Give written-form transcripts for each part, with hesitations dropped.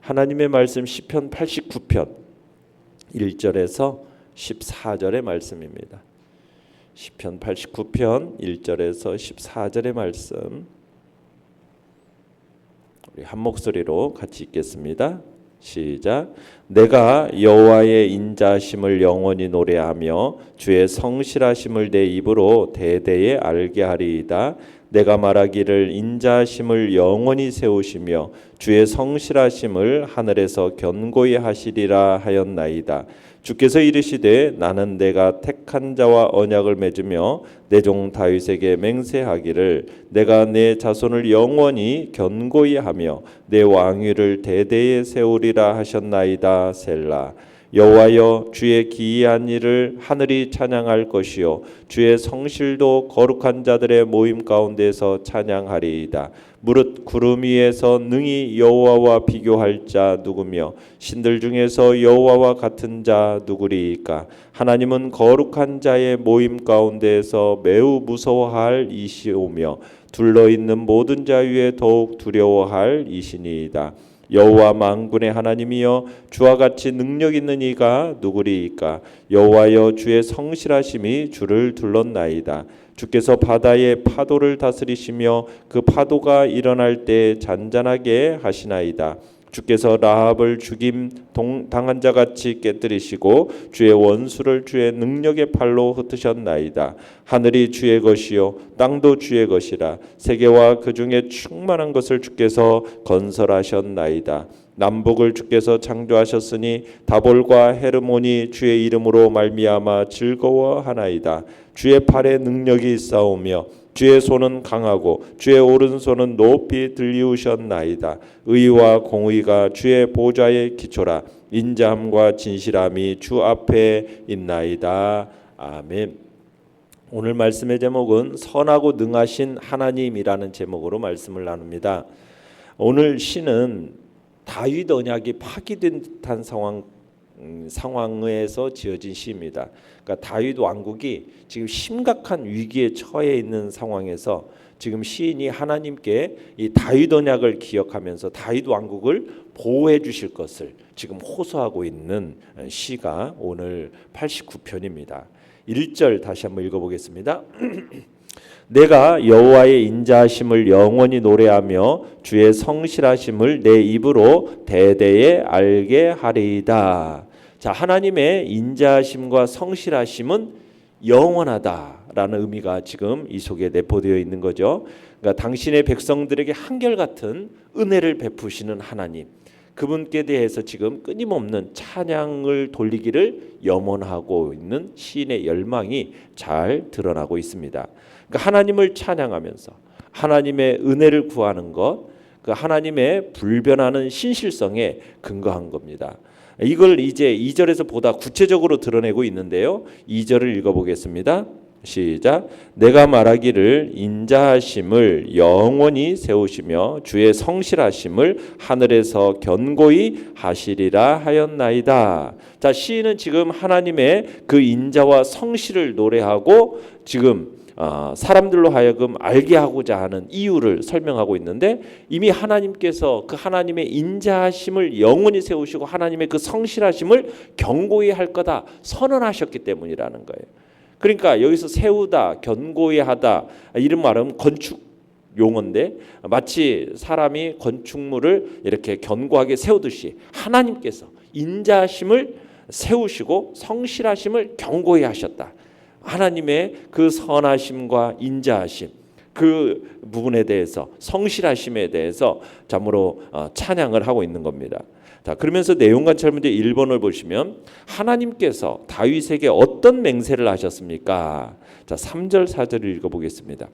하나님의 말씀 시편 89편 1절에서 14절의 말씀입니다. 시편 89편 1절에서 14절의 말씀 우리 한 목소리로 같이 읽겠습니다. 시작. 내가 여호와의 인자하심을 영원히 노래하며 주의 성실하심을 내 입으로 대대에 알게 하리이다. 내가 말하기를 인자하심을 영원히 세우시며 주의 성실하심을 하늘에서 견고히 하시리라 하였나이다. 주께서 이르시되 나는 내가 택한 자와 언약을 맺으며 내 종 다윗에게 맹세하기를 내가 내 자손을 영원히 견고히 하며 내 왕위를 대대에 세우리라 하셨나이다. 셀라. 여호와여 주의 기이한 일을 하늘이 찬양할 것이요 주의 성실도 거룩한 자들의 모임 가운데서 찬양하리이다. 무릇 구름 위에서 능히 여호와와 비교할 자 누구며 신들 중에서 여호와와 같은 자 누구리이까. 하나님은 거룩한 자의 모임 가운데에서 매우 무서워할 이시오며 둘러있는 모든 자 위에 더욱 두려워할 이시니이다. 여호와 만군의 하나님이여 주와 같이 능력 있는 이가 누구리이까. 여호와여 주의 성실하심이 주를 둘렀나이다. 주께서 바다의 파도를 다스리시며 그 파도가 일어날 때 잔잔하게 하시나이다. 주께서 라합을 죽임 당한 자같이 깨뜨리시고 주의 원수를 주의 능력의 팔로 흩으셨나이다. 하늘이 주의 것이요 땅도 주의 것이라. 세계와 그 중에 충만한 것을 주께서 건설하셨나이다. 남북을 주께서 창조하셨으니 다볼과 헤르몬이 주의 이름으로 말미암아 즐거워하나이다. 주의 팔에 능력이 있사오며 주의 손은 강하고 주의 오른손은 높이 들리우셨나이다. 의와 공의가 주의 보좌의 기초라. 인자함과 진실함이 주 앞에 있나이다. 아멘. 오늘 말씀의 제목은 선하고 능하신 하나님이라는 제목으로 말씀을 나눕니다. 오늘 시는 다윗 언약이 파기된 듯한 상황에서 지어진 시입니다. 그러니까 다윗 왕국이 지금 심각한 위기에 처해 있는 상황에서 지금 시인이 하나님께 이 다윗 언약을 기억하면서 다윗 왕국을 보호해 주실 것을 지금 호소하고 있는 시가 오늘 89편입니다. 1절 다시 한번 읽어보겠습니다. 내가 여호와의 인자하심을 영원히 노래하며 주의 성실하심을 내 입으로 대대에 알게 하리이다. 자, 하나님의 인자하심과 성실하심은 영원하다라는 의미가 지금 이 속에 내포되어 있는 거죠. 그러니까 당신의 백성들에게 한결같은 은혜를 베푸시는 하나님, 그분께 대해서 지금 끊임없는 찬양을 돌리기를 염원하고 있는 시인의 열망이 잘 드러나고 있습니다. 그러니까 하나님을 찬양하면서 하나님의 은혜를 구하는 것, 그 하나님의 불변하는 신실성에 근거한 겁니다. 이걸 이제 2절에서 보다 구체적으로 드러내고 있는데요. 2절을 읽어보겠습니다. 시작. 내가 말하기를 인자하심을 영원히 세우시며 주의 성실하심을 하늘에서 견고히 하시리라 하였나이다. 자, 시인은 지금 하나님의 그 인자와 성실을 노래하고 지금 사람들로 하여금 알게 하고자 하는 이유를 설명하고 있는데, 이미 하나님께서 그 하나님의 인자하심을 영원히 세우시고 하나님의 그 성실하심을 견고히 할 거다 선언하셨기 때문이라는 거예요. 그러니까 여기서 세우다, 견고히 하다, 이런 말은 건축 용어인데 마치 사람이 건축물을 이렇게 견고하게 세우듯이 하나님께서 인자하심을 세우시고 성실하심을 견고히 하셨다. 하나님의 그 선하심과 인자하심, 그 부분에 대해서, 성실하심에 대해서 참으로 찬양을 하고 있는 겁니다. 자, 그러면서 내용관찰 문제 1번을 보시면 하나님께서 다윗에게 어떤 맹세를 하셨습니까? 자, 3절 4절을 읽어보겠습니다.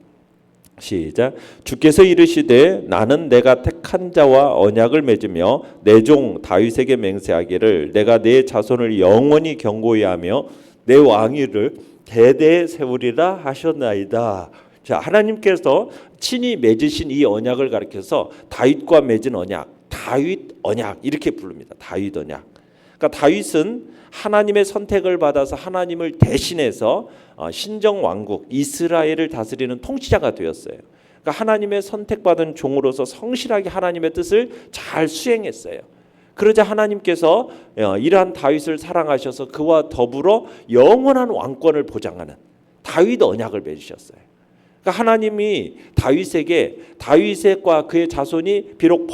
시작. 주께서 이르시되 나는 내가 택한 자와 언약을 맺으며 내 종 다윗에게 맹세하기를 내가 내 자손을 영원히 견고히 하며 내 왕위를 대대에 세우리라 하셨나이다. 자, 하나님께서 친히 맺으신 이 언약을 가리켜서 다윗과 맺은 언약, 다윗 언약 이렇게 부릅니다. 다윗 언약. 그러니까 다윗은 하나님의 선택을 받아서 하나님을 대신해서 신정 왕국 이스라엘을 다스리는 통치자가 되었어요. 그러니까 하나님의 선택받은 종으로서 성실하게 하나님의 뜻을 잘 수행했어요. 그러자 하나님께서 이러한 다윗을 사랑하셔서 그와 더불어 영원한 왕권을 보장하는 다윗 언약을 맺으셨어요. 그러니까 하나님이 다윗과 그의 자손이 비록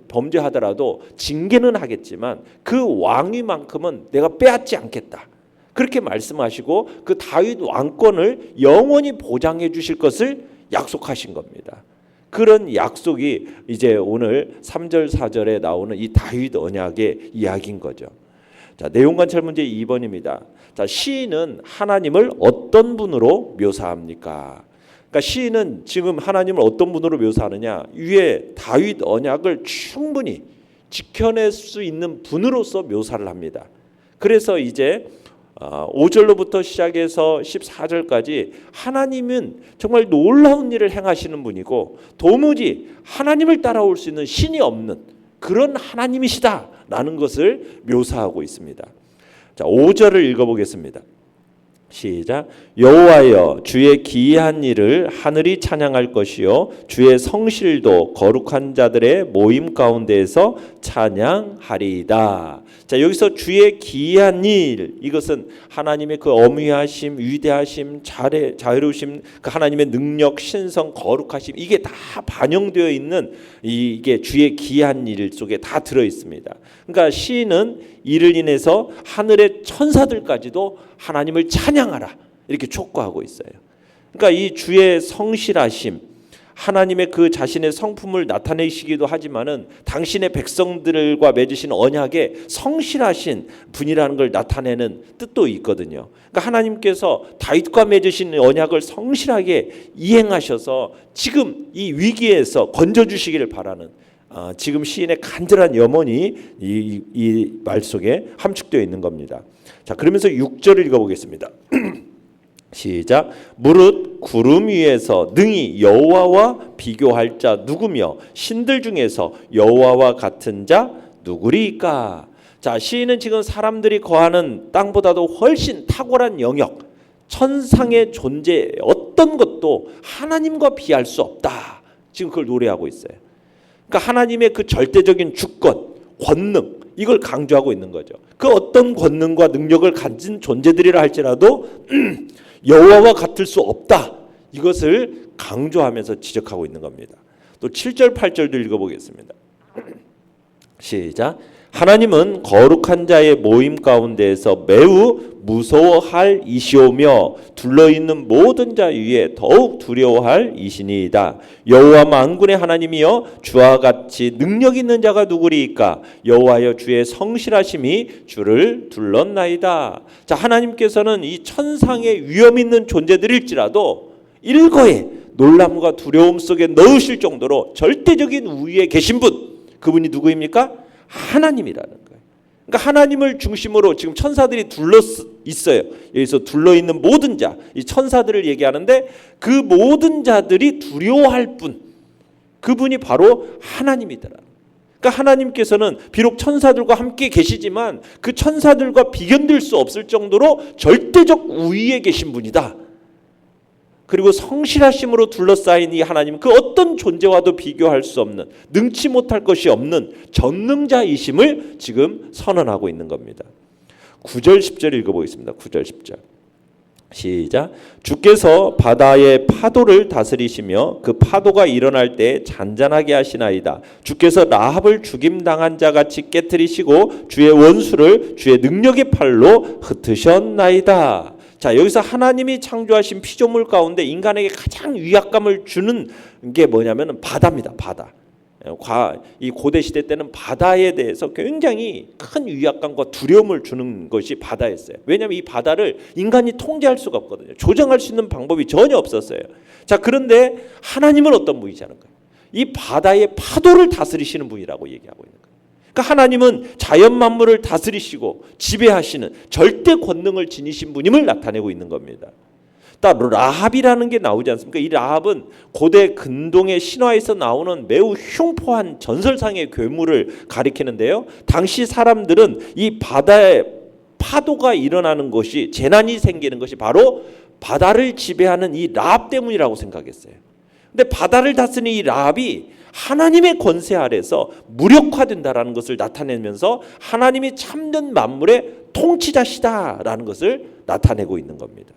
범죄하더라도 징계는 하겠지만 그 왕위만큼은 내가 빼앗지 않겠다. 그렇게 말씀하시고 그 다윗 왕권을 영원히 보장해 주실 것을 약속하신 겁니다. 그런 약속이 이제 오늘 3절 4절에 나오는 이 다윗 언약의 이야기인 거죠. 자, 내용 관찰 문제 2번입니다. 자, 시인은 하나님을 어떤 분으로 묘사합니까? 그러니까 시인은 지금 하나님을 어떤 분으로 묘사하느냐? 위에 다윗 언약을 충분히 지켜낼 수 있는 분으로서 묘사를 합니다. 그래서 이제 5절로부터 시작해서 14절까지 하나님은 정말 놀라운 일을 행하시는 분이고 도무지 하나님을 따라올 수 있는 신이 없는 그런 하나님이시다라는 것을 묘사하고 있습니다. 자, 5절을 읽어보겠습니다. 시작. 여호와여 주의 기이한 일을 하늘이 찬양할 것이요 주의 성실도 거룩한 자들의 모임 가운데에서 찬양하리이다. 자, 여기서 주의 기이한 일, 이것은 하나님의 그 어미하심, 위대하심, 자애로우심, 그 하나님의 능력, 신성, 거룩하심, 이게 다 반영되어 있는 이게 주의 기이한 일 속에 다 들어 있습니다. 그러니까 시인은 이를 인해서 하늘의 천사들까지도 하나님을 찬양하라 이렇게 촉구하고 있어요. 그러니까 이 주의 성실하심, 하나님의 그 자신의 성품을 나타내시기도 하지만은 당신의 백성들과 맺으신 언약에 성실하신 분이라는 걸 나타내는 뜻도 있거든요. 그러니까 하나님께서 다윗과 맺으신 언약을 성실하게 이행하셔서 지금 이 위기에서 건져주시기를 바라는 지금 시인의 간절한 염원이 이 말 속에 함축되어 있는 겁니다. 자, 그러면서 6절을 읽어보겠습니다. 시작. 무릇 구름 위에서 능히 여호와와 비교할 자 누구며 신들 중에서 여호와와 같은 자 누구리까? 자, 시인은 지금 사람들이 거하는 땅보다도 훨씬 탁월한 영역, 천상의 존재 어떤 것도 하나님과 비할 수 없다. 지금 그걸 노래하고 있어요. 그러니까 하나님의 그 절대적인 주권, 권능, 이걸 강조하고 있는 거죠. 그 어떤 권능과 능력을 가진 존재들이라 할지라도 여호와와 같을 수 없다. 이것을 강조하면서 지적하고 있는 겁니다. 또 7절 8절도 읽어보겠습니다. 시작. 하나님은 거룩한 자의 모임 가운데에서 매우 무서워할 이시오며 둘러있는 모든 자 위에 더욱 두려워할 이시니이다. 여호와 만군의 하나님이여 주와 같이 능력 있는 자가 누구리이까? 여호와여 주의 성실하심이 주를 둘렀나이다. 자, 하나님께서는 이 천상의 위험 있는 존재들일지라도 일거에 놀람과 두려움 속에 넣으실 정도로 절대적인 우위에 계신 분, 그분이 누구입니까? 하나님이라는 거예요. 그러니까 하나님을 중심으로 지금 천사들이 둘러 있어요. 여기서 둘러 있는 모든 자, 이 천사들을 얘기하는데 그 모든 자들이 두려워할 분, 그분이 바로 하나님이더라. 그러니까 하나님께서는 비록 천사들과 함께 계시지만 그 천사들과 비견될 수 없을 정도로 절대적 우위에 계신 분이다. 그리고 성실하심으로 둘러싸인 이 하나님, 그 어떤 존재와도 비교할 수 없는, 능치 못할 것이 없는 전능자이심을 지금 선언하고 있는 겁니다. 9절 10절 읽어보겠습니다. 9절 10절 시작. 주께서 바다의 파도를 다스리시며 그 파도가 일어날 때 잔잔하게 하시나이다. 주께서 라합을 죽임당한 자같이 깨뜨리시고 주의 원수를 주의 능력의 팔로 흩으셨나이다. 자, 여기서 하나님이 창조하신 피조물 가운데 인간에게 가장 위압감을 주는 게 뭐냐면 바다입니다. 바다. 이 고대 시대 때는 바다에 대해서 굉장히 큰 위압감과 두려움을 주는 것이 바다였어요. 왜냐하면 이 바다를 인간이 통제할 수가 없거든요. 조정할 수 있는 방법이 전혀 없었어요. 자, 그런데 하나님은 어떤 분이시는 거예요? 이 바다의 파도를 다스리시는 분이라고 얘기하고 있는 거예요. 그러니까 하나님은 자연 만물을 다스리시고 지배하시는 절대 권능을 지니신 분임을 나타내고 있는 겁니다. 또 라합이라는 게 나오지 않습니까? 이 라합은 고대 근동의 신화에서 나오는 매우 흉포한 전설상의 괴물을 가리키는데요. 당시 사람들은 이 바다에 파도가 일어나는 것이, 재난이 생기는 것이 바로 바다를 지배하는 이 라합 때문이라고 생각했어요. 근데 바다를 다스리는 이 라합이 하나님의 권세 아래서 무력화된다라는 것을 나타내면서 하나님이 참된 만물의 통치자시다라는 것을 나타내고 있는 겁니다.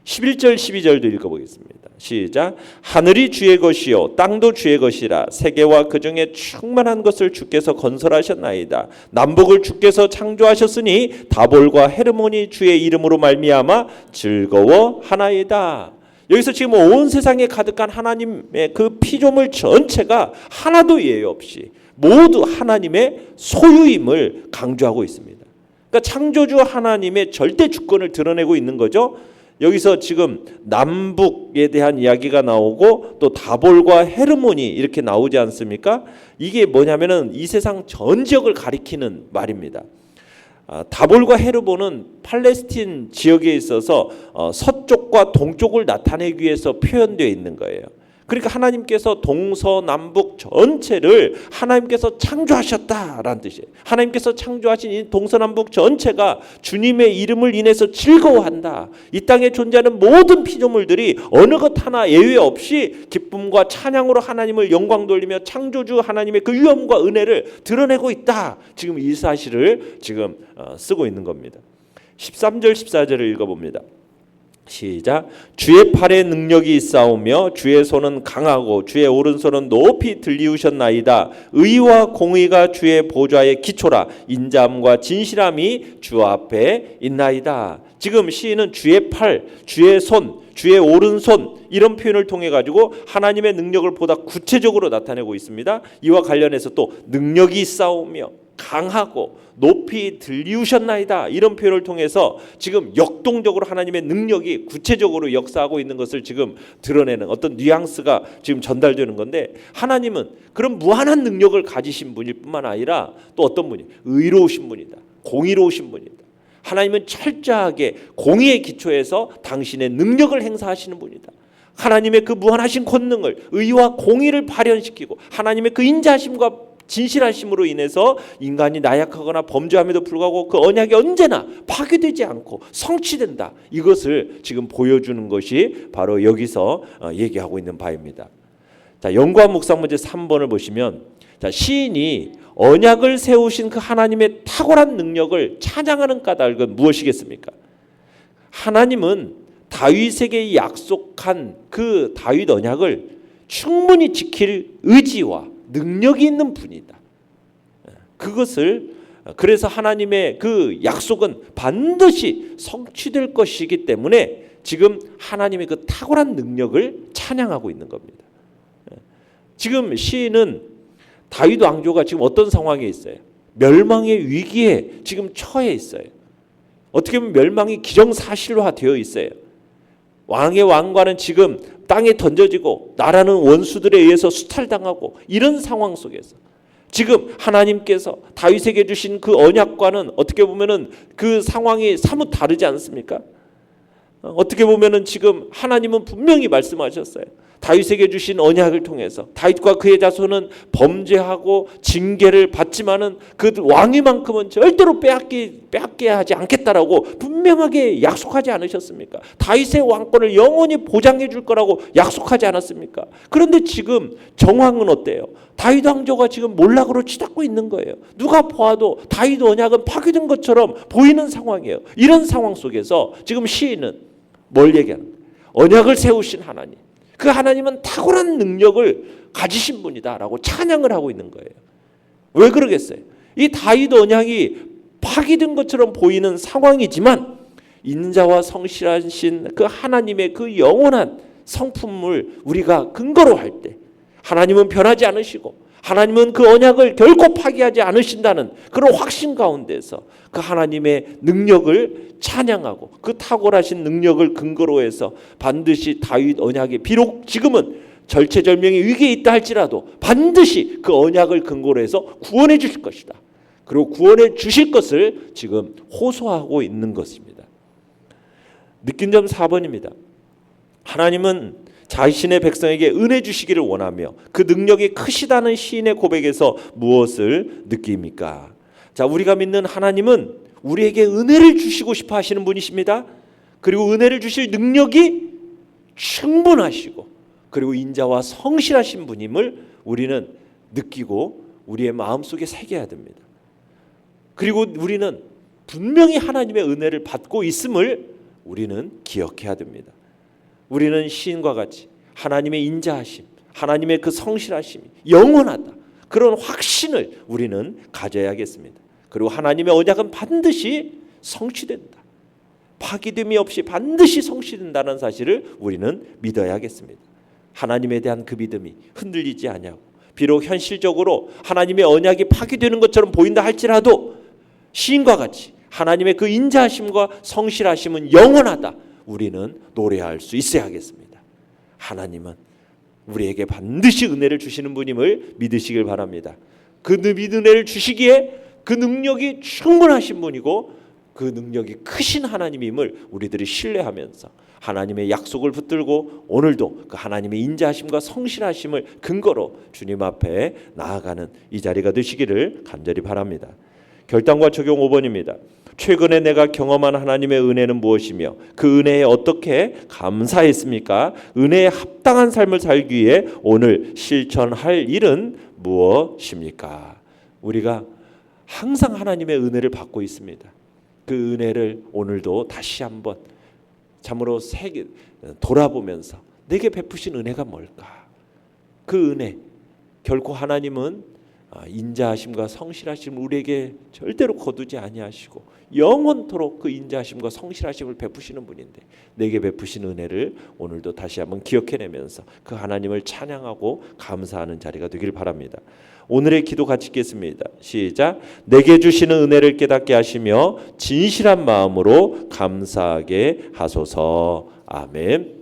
11절 12절도 읽어보겠습니다. 시작. 하늘이 주의 것이요 땅도 주의 것이라. 세계와 그 중에 충만한 것을 주께서 건설하셨나이다. 남북을 주께서 창조하셨으니 다볼과 헤르몬이 주의 이름으로 말미암아 즐거워하나이다. 여기서 지금 온 세상에 가득한 하나님의 그 피조물 전체가 하나도 예외 없이 모두 하나님의 소유임을 강조하고 있습니다. 그러니까 창조주 하나님의 절대 주권을 드러내고 있는 거죠. 여기서 지금 남북에 대한 이야기가 나오고 또 다볼과 헤르몬이 이렇게 나오지 않습니까? 이게 뭐냐면은 이 세상 전 지역을 가리키는 말입니다. 다볼과 헤르몬은 팔레스틴 지역에 있어서 서쪽과 동쪽을 나타내기 위해서 표현되어 있는 거예요. 그러니까 하나님께서 동서남북 전체를 하나님께서 창조하셨다라는 뜻이에요. 하나님께서 창조하신 이 동서남북 전체가 주님의 이름을 인해서 즐거워한다. 이 땅에 존재하는 모든 피조물들이 어느 것 하나 예외 없이 기쁨과 찬양으로 하나님을 영광 돌리며 창조주 하나님의 그 위엄과 은혜를 드러내고 있다. 지금 이 사실을 지금 쓰고 있는 겁니다. 13절 14절을 읽어봅니다. 시작. 주의 팔에 능력이 있사오며 주의 손은 강하고 주의 오른손은 높이 들리우셨나이다. 의와 공의가 주의 보좌의 기초라. 인자함과 진실함이 주 앞에 있나이다. 지금 시인은 주의 팔, 주의 손, 주의 오른손 이런 표현을 통해 가지고 하나님의 능력을 보다 구체적으로 나타내고 있습니다. 이와 관련해서 또 능력이 있사오며 강하고 높이 들리우셨나이다 이런 표현을 통해서 지금 역동적으로 하나님의 능력이 구체적으로 역사하고 있는 것을 지금 드러내는 어떤 뉘앙스가 지금 전달되는 건데, 하나님은 그런 무한한 능력을 가지신 분일 뿐만 아니라 또 어떤 분이 의로우신 분이다, 공의로우신 분이다. 하나님은 철저하게 공의의 기초에서 당신의 능력을 행사하시는 분이다. 하나님의 그 무한하신 권능을 의와 공의를 발현시키고 하나님의 그 인자하심과 진실하심으로 인해서 인간이 나약하거나 범죄함에도 불구하고 그 언약이 언제나 파괴되지 않고 성취된다. 이것을 지금 보여주는 것이 바로 여기서 얘기하고 있는 바입니다. 자, 연구와 묵상 문제 3번을 보시면, 자, 시인이 언약을 세우신 그 하나님의 탁월한 능력을 찬양하는 까닭은 무엇이겠습니까? 하나님은 다윗에게 약속한 그 다윗 언약을 충분히 지킬 의지와 능력이 있는 분이다. 그래서 하나님의 그 약속은 반드시 성취될 것이기 때문에 지금 하나님의 그 탁월한 능력을 찬양하고 있는 겁니다. 지금 시인은 다윗 왕조가 지금 어떤 상황에 있어요? 멸망의 위기에 지금 처해 있어요. 어떻게 보면 멸망이 기정사실화되어 있어요. 왕의 왕관은 지금 땅에 던져지고 나라는 원수들에 의해서 수탈당하고 이런 상황 속에서 지금 하나님께서 다윗에게 주신 그 언약과는 어떻게 보면은 그 상황이 사뭇 다르지 않습니까? 어떻게 보면은 지금 하나님은 분명히 말씀하셨어요. 다윗에게 주신 언약을 통해서 다윗과 그의 자손은 범죄하고 징계를 받지만은 그 왕위만큼은 절대로 빼앗겨야 하지 않겠다라고 분명하게 약속하지 않으셨습니까? 다윗의 왕권을 영원히 보장해 줄 거라고 약속하지 않았습니까? 그런데 지금 정황은 어때요? 다윗 왕조가 지금 몰락으로 치닫고 있는 거예요. 누가 보아도 다윗 언약은 파괴된 것처럼 보이는 상황이에요. 이런 상황 속에서 지금 시인은 뭘 얘기하는 거예요? 언약을 세우신 하나님, 그 하나님은 탁월한 능력을 가지신 분이다라고 찬양을 하고 있는 거예요. 왜 그러겠어요? 이 다윗 언약이 파기된 것처럼 보이는 상황이지만 인자와 성실하신 그 하나님의 그 영원한 성품을 우리가 근거로 할 때 하나님은 변하지 않으시고 하나님은 그 언약을 결코 파기하지 않으신다는 그런 확신 가운데서 그 하나님의 능력을 찬양하고 그 탁월하신 능력을 근거로 해서 반드시 다윗 언약에 비록 지금은 절체절명의 위기에 있다 할지라도 반드시 그 언약을 근거로 해서 구원해 주실 것이다. 그리고 구원해 주실 것을 지금 호소하고 있는 것입니다. 느낀 점 4번입니다. 하나님은 자신의 백성에게 은혜 주시기를 원하며 그 능력이 크시다는 시인의 고백에서 무엇을 느낍니까? 자, 우리가 믿는 하나님은 우리에게 은혜를 주시고 싶어 하시는 분이십니다. 그리고 은혜를 주실 능력이 충분하시고 그리고 인자와 성실하신 분임을 우리는 느끼고 우리의 마음속에 새겨야 됩니다. 그리고 우리는 분명히 하나님의 은혜를 받고 있음을 우리는 기억해야 됩니다. 우리는 시인과 같이 하나님의 인자하심, 하나님의 그 성실하심이 영원하다, 그런 확신을 우리는 가져야겠습니다. 그리고 하나님의 언약은 반드시 성취된다, 파기됨이 없이 반드시 성취된다는 사실을 우리는 믿어야겠습니다. 하나님에 대한 그 믿음이 흔들리지 않냐고, 비록 현실적으로 하나님의 언약이 파기되는 것처럼 보인다 할지라도 시인과 같이 하나님의 그 인자하심과 성실하심은 영원하다, 우리는 노래할 수 있어야겠습니다. 하나님은 우리에게 반드시 은혜를 주시는 분임을 믿으시길 바랍니다. 그 은혜를 주시기에 그 능력이 충분하신 분이고 그 능력이 크신 하나님임을 우리들이 신뢰하면서 하나님의 약속을 붙들고 오늘도 그 하나님의 인자하심과 성실하심을 근거로 주님 앞에 나아가는 이 자리가 되시기를 간절히 바랍니다. 결단과 적용 5번입니다. 최근에 내가 경험한 하나님의 은혜는 무엇이며 그 은혜에 어떻게 감사했습니까? 은혜에 합당한 삶을 살기 위해 오늘 실천할 일은 무엇입니까? 우리가 항상 하나님의 은혜를 받고 있습니다. 그 은혜를 오늘도 다시 한번 참으로 돌아보면서 내게 베푸신 은혜가 뭘까? 그 은혜, 결코 하나님은 인자하심과 성실하심을 우리에게 절대로 거두지 아니하시고 영원토록 그 인자하심과 성실하심을 베푸시는 분인데, 내게 베푸신 은혜를 오늘도 다시 한번 기억해내면서 그 하나님을 찬양하고 감사하는 자리가 되길 바랍니다. 오늘의 기도 같이 읽겠습니다. 시작. 내게 주시는 은혜를 깨닫게 하시며 진실한 마음으로 감사하게 하소서. 아멘.